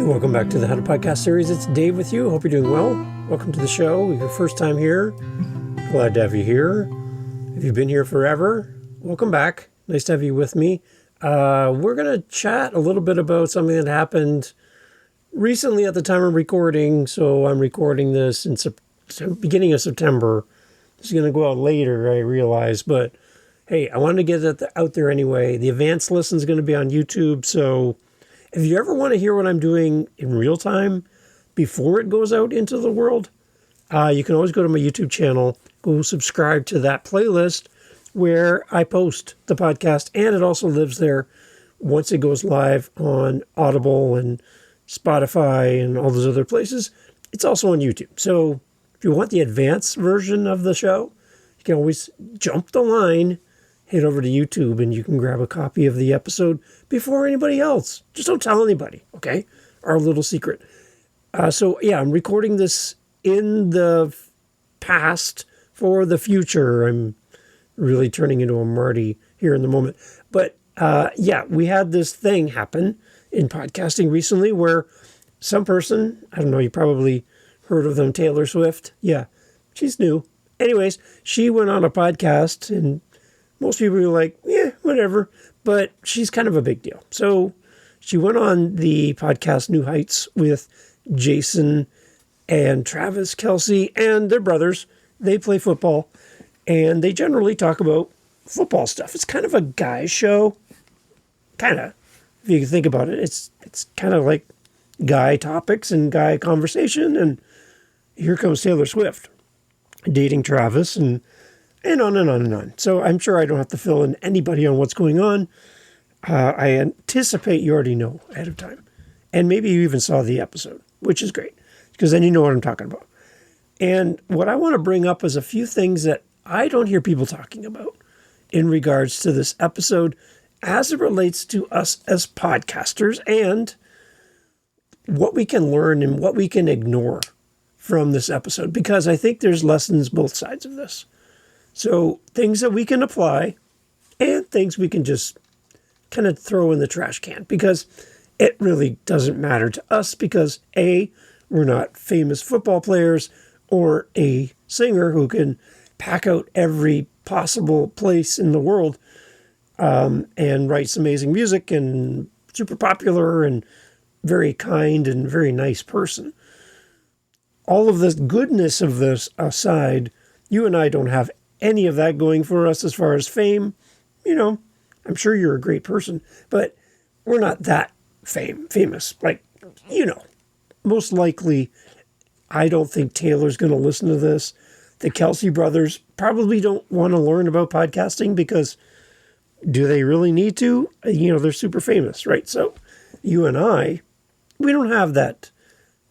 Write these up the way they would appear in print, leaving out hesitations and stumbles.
Welcome back to the How to Podcast series. It's Dave with you. Hope you're doing well. Welcome to the show. If your first time here, glad to have you here. If you've been here forever, welcome back. Nice to have you with me. We're going to chat a little bit about something that happened recently at the time of recording. So I'm recording this in beginning of September. This is going to go out later, I realize. But hey, I wanted to get it out there anyway. The advanced listen is going to be on YouTube. So if you ever want to hear what I'm doing in real time before it goes out into the world, you can always go to my YouTube channel, go subscribe to that playlist where I post the podcast, and it also lives there once it goes live on Audible and Spotify and all those other places. It's also on YouTube. So if you want the advanced version of the show, you can always jump the line, head over to YouTube, and you can grab a copy of the episode before anybody else. Just don't tell anybody, okay? Our little secret. So yeah, I'm recording this in the past for the future. I'm really turning into a Marty here in the moment. But yeah, we had this thing happen in podcasting recently where some person, I don't know, you probably heard of them, Taylor Swift. Yeah, she's new. Anyways, she went on a podcast, and most people were like, yeah, whatever. But she's kind of a big deal. So she went on the podcast New Heights with Jason and Travis Kelce and their brothers. They play football, and they generally talk about football stuff. It's kind of a guy show. Kind of, if you can think about it. It's kind of like guy topics and guy conversation. And here comes Taylor Swift dating Travis and on and on and on. So I'm sure I don't have to fill in anybody on what's going on. I anticipate you already know ahead of time. And maybe you even saw the episode, which is great, because then you know what I'm talking about. And what I want to bring up is a few things that I don't hear people talking about in regards to this episode as it relates to us as podcasters and what we can learn and what we can ignore from this episode, because I think there's lessons both sides of this. So things that we can apply and things we can just kind of throw in the trash can, because it really doesn't matter to us, because A, we're not famous football players or a singer who can pack out every possible place in the world and writes amazing music and super popular and very kind and very nice person. All of the goodness of this aside, you and I don't have any of that going for us as far as fame. You know, I'm sure you're a great person, but we're not that famous. Like, you know, most likely, I don't think Taylor's going to listen to this. The Kelce brothers probably don't want to learn about podcasting, because do they really need to? You know, they're super famous, right? So you and I, we don't have that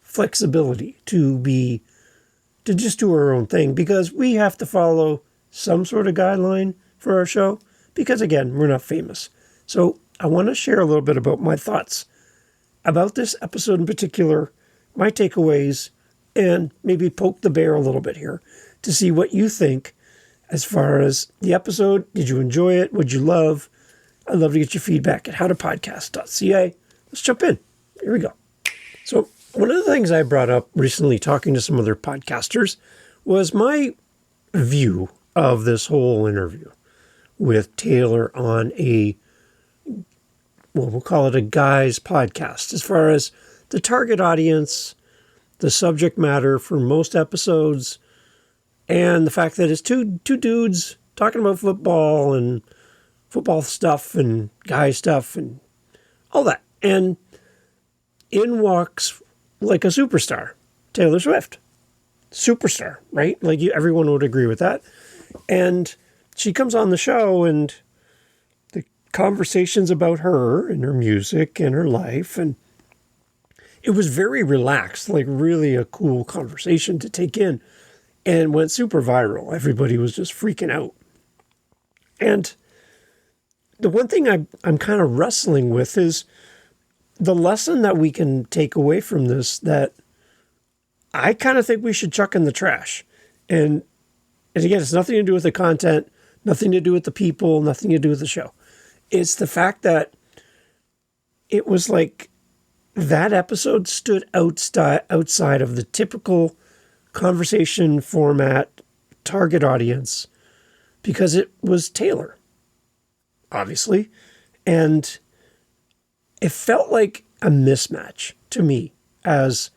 flexibility to just do our own thing, because we have to follow some sort of guideline for our show, because again, we're not famous. So I want to share a little bit about my thoughts about this episode in particular, my takeaways, and maybe poke the bear a little bit here to see what you think as far as the episode. Did you enjoy it? What'd you love? I'd love to get your feedback at howtopodcast.ca. Let's jump in. Here we go. So one of the things I brought up recently talking to some other podcasters was my view of this whole interview with Taylor on we'll call it a guy's podcast, as far as the target audience, the subject matter for most episodes, and the fact that it's two dudes talking about football and football stuff and guy stuff and all that. And in walks, like a superstar, Taylor Swift. Superstar, right? Like everyone would agree with that. And she comes on the show, and the conversations about her and her music and her life, and it was very relaxed, like really a cool conversation to take in, and went super viral. Everybody was just freaking out. And the one thing I'm kind of wrestling with is the lesson that we can take away from this, that I kind of think we should chuck in the trash. And again, it's nothing to do with the content, nothing to do with the people, nothing to do with the show. It's the fact that it was like that episode stood outside of the typical conversation format target audience because it was Taylor, obviously. And it felt like a mismatch to me as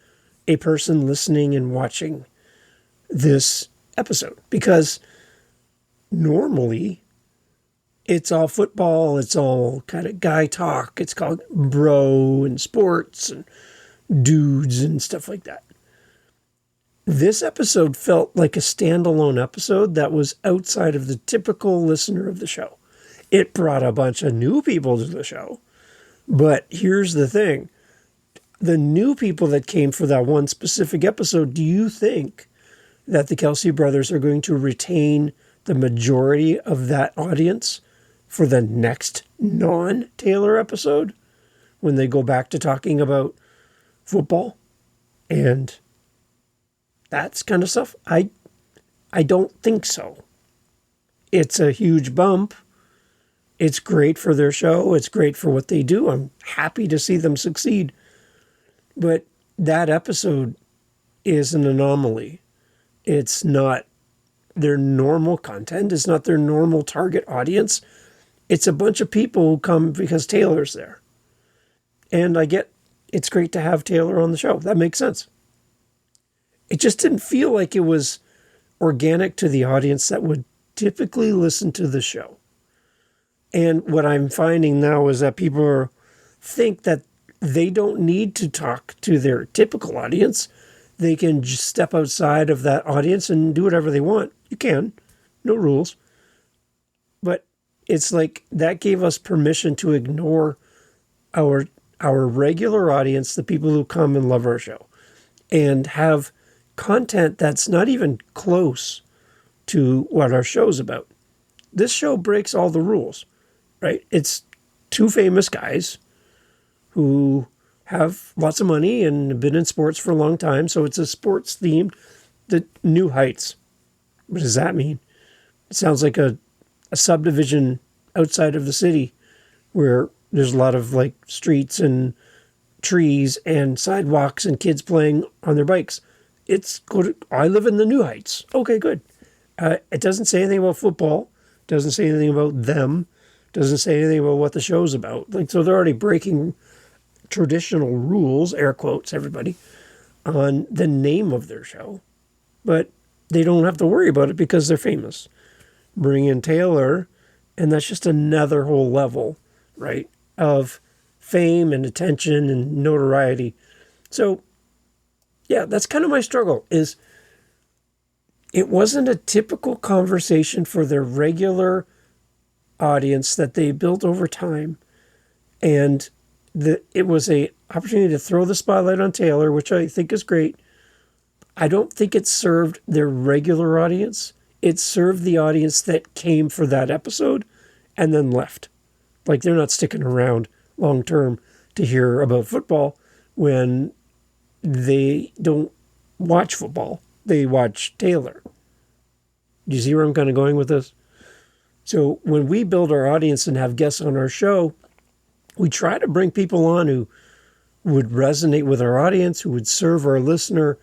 a person listening and watching this episode, because normally it's all football, it's all kind of guy talk, it's called bro and sports and dudes and stuff like that. This episode felt like a standalone episode that was outside of the typical listener of the show. It brought a bunch of new people to the show, but here's the thing. The new people that came for that one specific episode, do you think that the Kelce brothers are going to retain the majority of that audience for the next non-Taylor episode when they go back to talking about football and that kind of stuff? I don't think so. It's a huge bump. It's great for their show. It's great for what they do. I'm happy to see them succeed. But that episode is an anomaly. It's not their normal content. It's not their normal target audience. It's a bunch of people who come because Taylor's there. And I get it's great to have Taylor on the show. That makes sense. It just didn't feel like it was organic to the audience that would typically listen to the show. And what I'm finding now is that people think that they don't need to talk to their typical audience. They can just step outside of that audience and do whatever they want. You can. No rules. But it's like that gave us permission to ignore our regular audience, the people who come and love our show, and have content that's not even close to what our show's about. This show breaks all the rules, right? It's two famous guys who have lots of money and have been in sports for a long time. So it's a sports themed, the New Heights. What does that mean? It sounds like a subdivision outside of the city where there's a lot of like streets and trees and sidewalks and kids playing on their bikes. I live in the New Heights. Okay, good. It doesn't say anything about football. Doesn't say anything about them. Doesn't say anything about what the show's about. Like, so they're already breaking traditional rules, air quotes, everybody, on the name of their show. But they don't have to worry about it because they're famous. Bring in Taylor, and that's just another whole level, right, of fame and attention and notoriety. So, yeah, that's kind of my struggle, is it wasn't a typical conversation for their regular audience that they built over time. And it was a opportunity to throw the spotlight on Taylor, which I think is great. I don't think it served their regular audience. It served the audience that came for that episode and then left. Like, they're not sticking around long term to hear about football when they don't watch football. They watch Taylor. Do you see where I'm kind of going with this? So when we build our audience and have guests on our show, we try to bring people on who would resonate with our audience, who would serve our listener.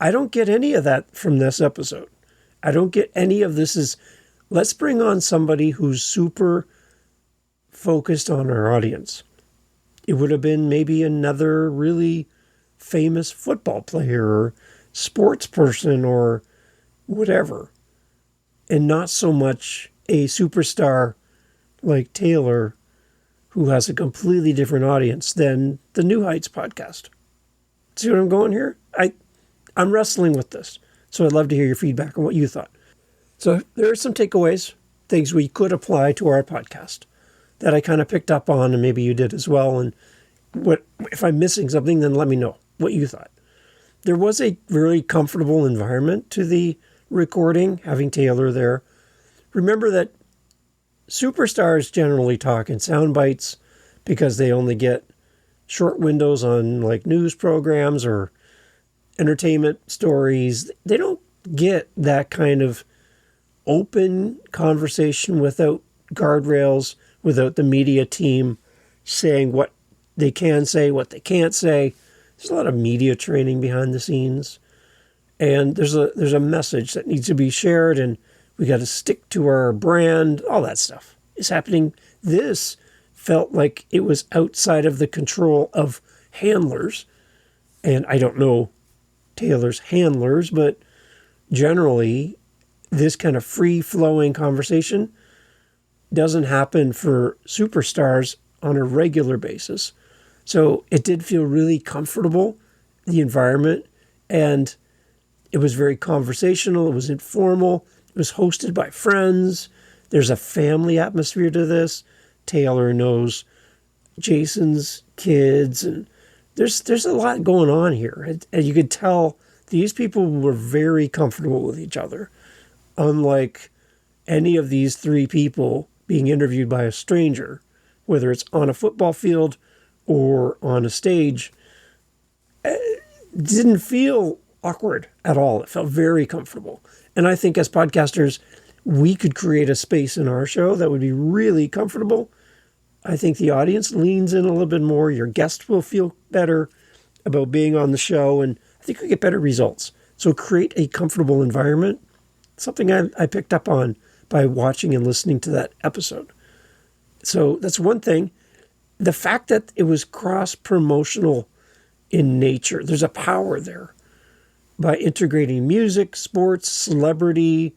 I don't get any of that from this episode. I don't get any of this. Let's bring on somebody who's super focused on our audience. It would have been maybe another really famous football player or sports person or whatever, and not so much a superstar like Taylor, who has a completely different audience than the New Heights podcast. See what I'm going here? I'm wrestling with this, so I'd love to hear your feedback on what you thought. So there are some takeaways, things we could apply to our podcast that I kind of picked up on, and maybe you did as well. And if I'm missing something, then let me know what you thought. There was a very comfortable environment to the recording, having Taylor there. Remember that superstars generally talk in sound bites because they only get short windows on like news programs or entertainment stories. They don't get that kind of open conversation without guardrails, without the media team saying what they can say, what they can't say. There's a lot of media training behind the scenes. And there's a message that needs to be shared, and we got to stick to our brand. All that stuff is happening. This felt like it was outside of the control of handlers. And I don't know Taylor's handlers, but generally this kind of free-flowing conversation doesn't happen for superstars on a regular basis. So it did feel really comfortable, the environment, and it was very conversational. It was informal. It was hosted by friends. There's a family atmosphere to this. Taylor knows Jason's kids, and there's a lot going on here. And you could tell these people were very comfortable with each other, unlike any of these three people being interviewed by a stranger, whether it's on a football field or on a stage. It didn't feel awkward at all. It felt very comfortable. And I think as podcasters, we could create a space in our show that would be really comfortable. I think the audience leans in a little bit more. Your guests will feel better about being on the show, and I think we get better results. So create a comfortable environment. Something I picked up on by watching and listening to that episode. So that's one thing. The fact that it was cross-promotional in nature, there's a power there. By integrating music, sports, celebrity,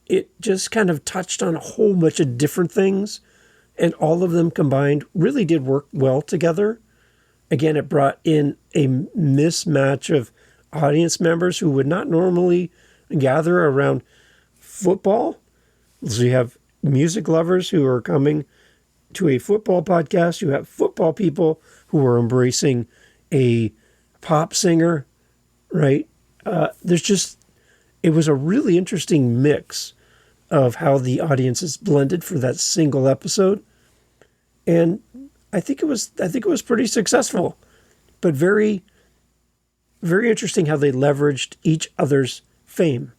it just kind of touched on a whole bunch of different things, and all of them combined really did work well together. Again, it brought in a mismatch of audience members who would not normally gather around football. So you have music lovers who are coming to a football podcast. You have football people who are embracing a pop singer, right? It was a really interesting mix of how the audiences blended for that single episode. And I think it was pretty successful, but very, very interesting how they leveraged each other's fame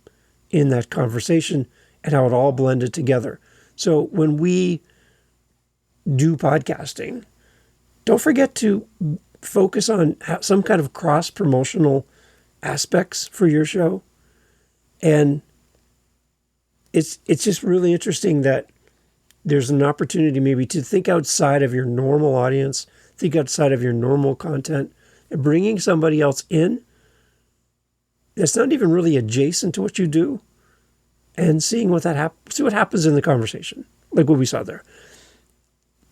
in that conversation and how it all blended together. So when we do podcasting, don't forget to focus on some kind of cross-promotional aspects for your show. And it's just really interesting that there's an opportunity maybe to think outside of your normal audience, think outside of your normal content, and bringing somebody else in that's not even really adjacent to what you do, and seeing see what happens in the conversation, like what we saw there.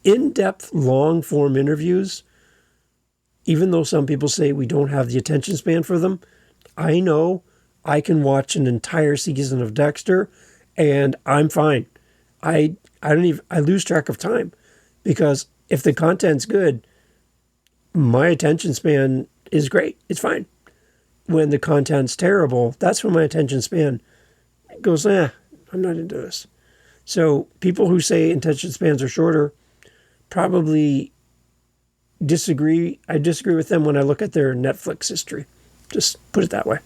In-depth, long-form interviews, even though some people say we don't have the attention span for them, I know I can watch an entire season of Dexter and I'm fine. I lose track of time, because if the content's good, my attention span is great. It's fine. When the content's terrible, that's when my attention span goes, I'm not into this. So people who say attention spans are shorter probably disagree. I disagree with them when I look at their Netflix history. Just put it that way.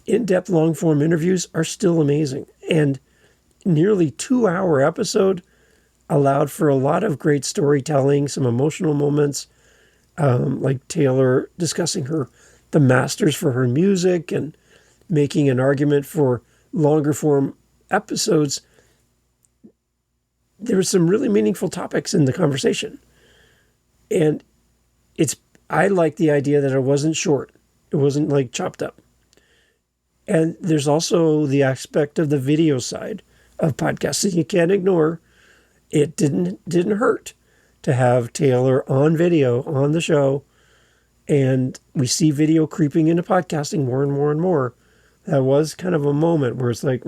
In-depth, long-form interviews are still amazing. And nearly 2-hour episode allowed for a lot of great storytelling, some emotional moments, like Taylor discussing the masters for her music and making an argument for longer form episodes. There were some really meaningful topics in the conversation. And I like the idea that it wasn't short. It wasn't like chopped up. And there's also the aspect of the video side of podcasting you can't ignore. It didn't hurt to have Taylor on video on the show. And we see video creeping into podcasting more and more and more. That was kind of a moment where it's like,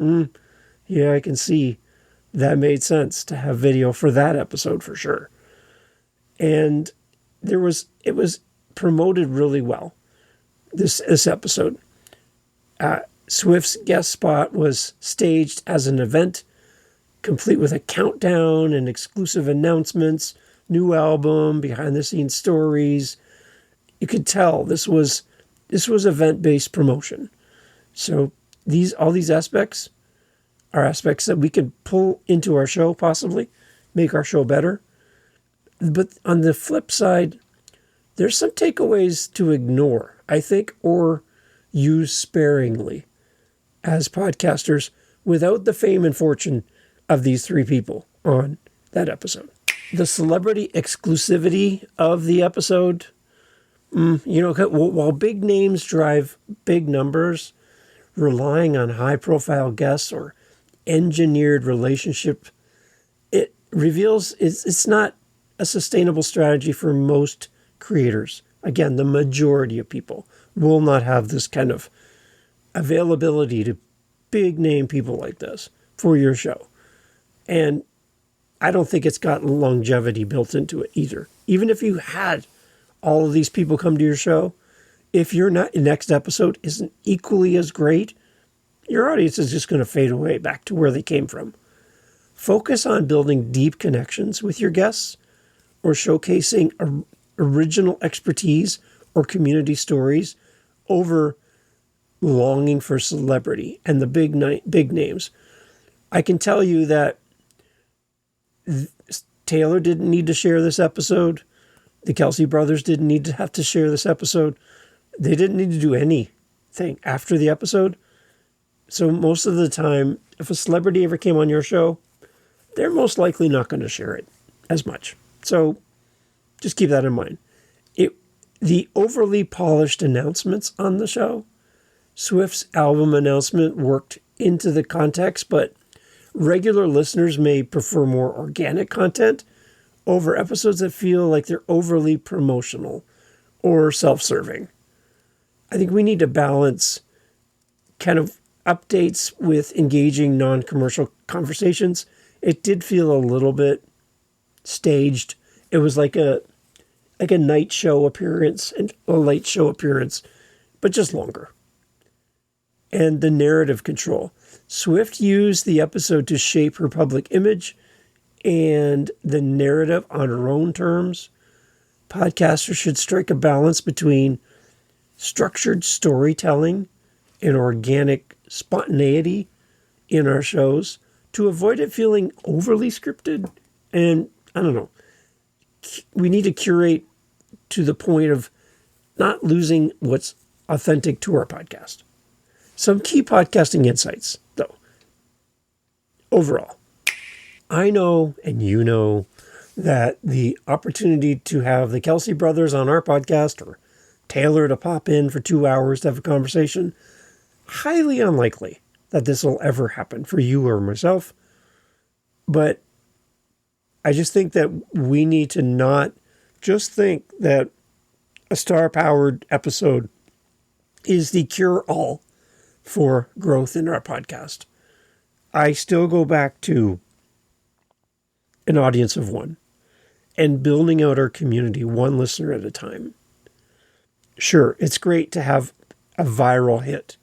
yeah, I can see that made sense to have video for that episode for sure. And it was promoted really well, this episode. Swift's guest spot was staged as an event, complete with a countdown and exclusive announcements, new album, behind-the-scenes stories. You could tell this was event-based promotion. So all these aspects are aspects that we could pull into our show, possibly make our show better. But on the flip side, there's some takeaways to ignore, I think, or use sparingly as podcasters without the fame and fortune of these three people on that episode. The celebrity exclusivity of the episode, while big names drive big numbers, relying on high-profile guests or engineered relationship, it reveals it's not a sustainable strategy for most creators. Again, the majority of people will not have this kind of availability to big name people like this for your show. And I don't think it's got longevity built into it either. Even if you had all of these people come to your show, if your next episode isn't equally as great, your audience is just going to fade away back to where they came from. Focus on building deep connections with your guests or showcasing original expertise or community stories over longing for celebrity and the big names. I can tell you that Taylor didn't need to share this episode. The Kelce brothers didn't need to have to share this episode. They didn't need to do anything after the episode. So most of the time, if a celebrity ever came on your show, they're most likely not going to share it as much. So just keep that in mind. The overly polished announcements on the show, Swift's album announcement worked into the context, but regular listeners may prefer more organic content over episodes that feel like they're overly promotional or self-serving. I think we need to balance kind of updates with engaging non-commercial conversations. It did feel a little bit staged. It was like a night show appearance and a late show appearance, but just longer. And the narrative control. Swift used the episode to shape her public image and the narrative on her own terms. Podcasters should strike a balance between structured storytelling and organic spontaneity in our shows to avoid it feeling overly scripted. And I don't know, we need to curate to the point of not losing what's authentic to our podcast. Some key podcasting insights, though. Overall, I know, and you know, that the opportunity to have the Kelce brothers on our podcast or Taylor to pop in for 2 hours to have a conversation, highly unlikely that this will ever happen for you or myself. But I just think that we need to not just think that a star-powered episode is the cure-all for growth in our podcast. I still go back to an audience of one and building out our community one listener at a time. Sure, it's great to have a viral hit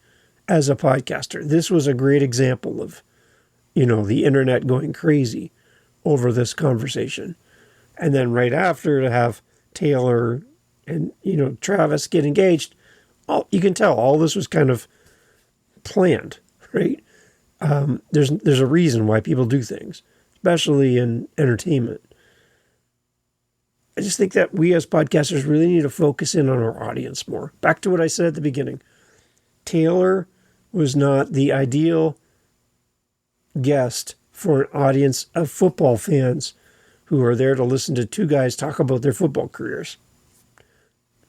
as a podcaster. This was a great example of, the internet going crazy over this conversation. And then right after to have Taylor and, Travis get engaged, you can tell all this was kind of planned, right? There's a reason why people do things, especially in entertainment. I just think that we as podcasters really need to focus in on our audience more. Back to what I said at the beginning. Taylor was not the ideal guest for an audience of football fans who are there to listen to two guys talk about their football careers.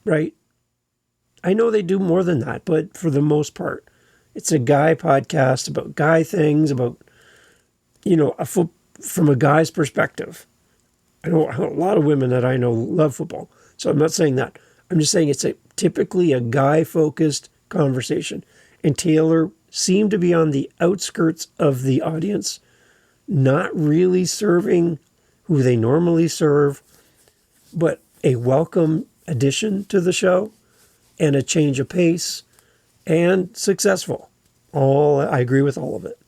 Right? I know they do more than that, but for the most part, it's a guy podcast about guy things, about, from a guy's perspective. I know a lot of women that I know love football, so I'm not saying that. I'm just saying it's typically a guy-focused conversation. And Taylor seemed to be on the outskirts of the audience, not really serving who they normally serve, but a welcome addition to the show and a change of pace and successful. I agree with all of it.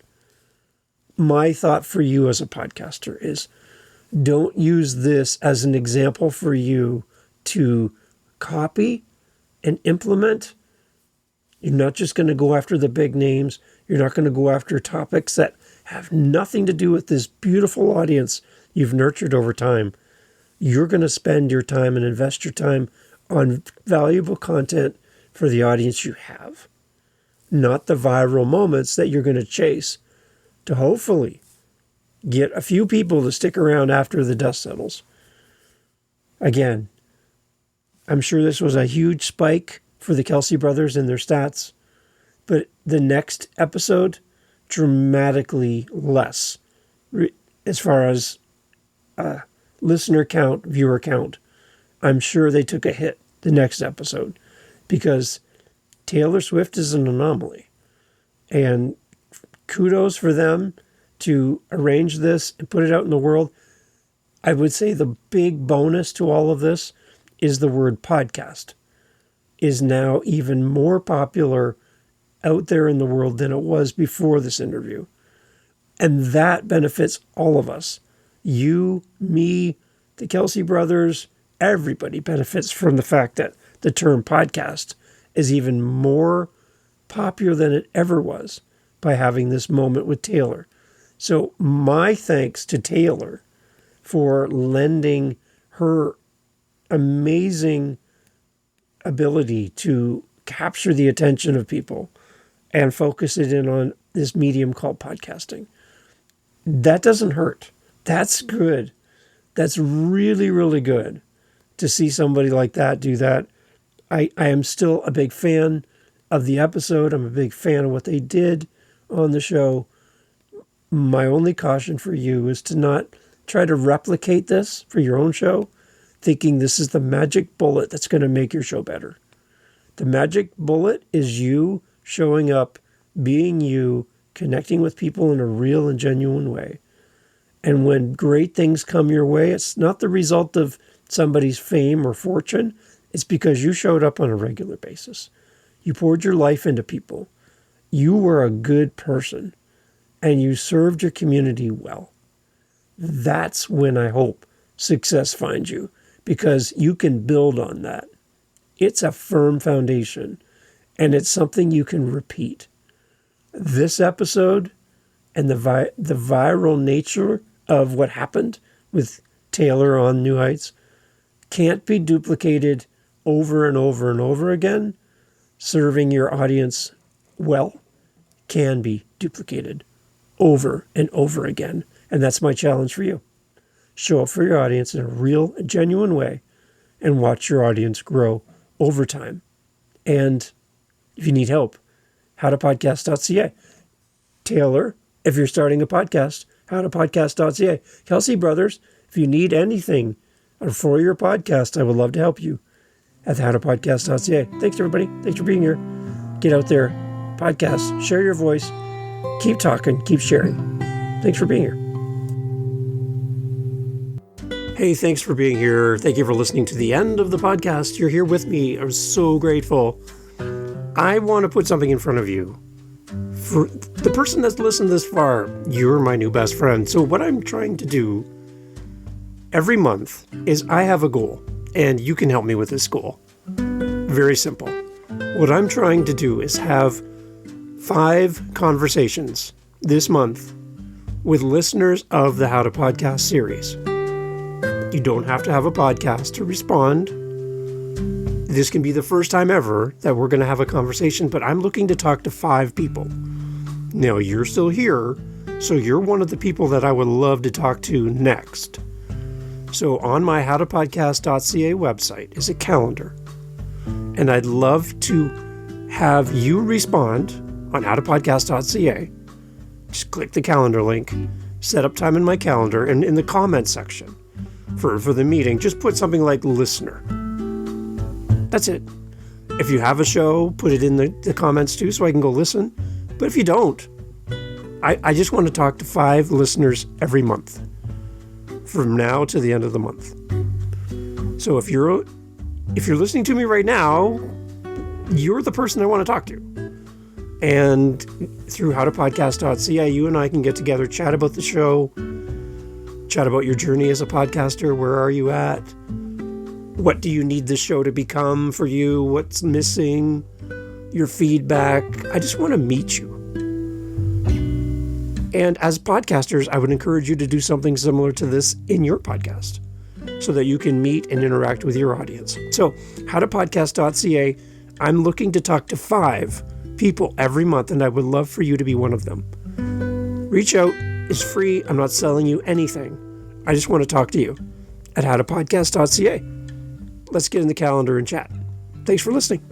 My thought for you as a podcaster is don't use this as an example for you to copy and implement. You're not just going to go after the big names. You're not going to go after topics that have nothing to do with this beautiful audience you've nurtured over time. you're going to spend your time and invest your time on valuable content for the audience you have, not the viral moments that you're going to chase to hopefully get a few people to stick around after the dust settles. Again, I'm sure this was a huge spike for the Kelce brothers and their stats, but the next episode, dramatically less as far as listener count, viewer count. I'm sure they took a hit the next episode because Taylor Swift is an anomaly. And kudos for them to arrange this and put it out in the world. I would say the big bonus to all of this is the word podcast is now even more popular out there in the world than it was before this interview. And that benefits all of us. You, me, the Kelce brothers, everybody benefits from the fact that the term podcast is even more popular than it ever was by having this moment with Taylor. So my thanks to Taylor for lending her amazing ability to capture the attention of people and focus it in on this medium called podcasting. That doesn't hurt. That's good. That's really, really good to see somebody like that do that. I am still a big fan of the episode. I'm a big fan of what they did on the show. My only caution for you is to not try to replicate this for your own show, thinking this is the magic bullet that's going to make your show better. The magic bullet is you showing up, being you, connecting with people in a real and genuine way. And when great things come your way, it's not the result of somebody's fame or fortune. It's because you showed up on a regular basis. You poured your life into people. You were a good person and you served your community well. That's when I hope success finds you, because you can build on that. It's a firm foundation and it's something you can repeat. This episode and the viral nature of what happened with Taylor on New Heights can't be duplicated over and over and over again. Serving your audience well can be duplicated over and over again. And that's my challenge for you. Show up for your audience in a real, genuine way and watch your audience grow over time. And if you need help, howtopodcast.ca. Taylor, if you're starting a podcast, howtopodcast.ca. Kelce brothers, if you need anything for your podcast, I would love to help you at howtopodcast.ca. Thanks, everybody. Thanks for being here. Get out there, podcast, share your voice, keep talking, keep sharing. Thanks for being here. Hey, thanks for being here. Thank you for listening to the end of the podcast. You're here with me. I'm so grateful. I want to put something in front of you. For the person that's listened this far, you're my new best friend. So what I'm trying to do every month is I have a goal, and you can help me with this goal. Very simple. What I'm trying to do is have 5 conversations this month with listeners of the How to Podcast series. You don't have to have a podcast to respond. This can be the first time ever that we're going to have a conversation, but I'm looking to talk to 5 people. Now, you're still here, so you're one of the people that I would love to talk to next. So on my howtopodcast.ca website is a calendar, and I'd love to have you respond on howtopodcast.ca. Just click the calendar link, set up time in my calendar, and in the comments section for the meeting, just put something like listener. That's it. If you have a show, put it in the comments too so I can go listen. But if you don't, I just want to talk to 5 listeners every month from now to the end of the month. So if you're listening to me right now, you're the person I want to talk to. And through howtopodcast.ca, you and I can get together, chat about the show, chat about your journey as a podcaster. Where are you at? What do you need this show to become for you? What's missing? Your feedback. I just want to meet you. And as podcasters, I would encourage you to do something similar to this in your podcast. so that you can meet and interact with your audience. So, howtopodcast.ca, I'm looking to talk to 5 people every month, and I would love for you to be one of them. Reach out. It's free. I'm not selling you anything. I just want to talk to you at howtopodcast.ca. Let's get in the calendar and chat. Thanks for listening.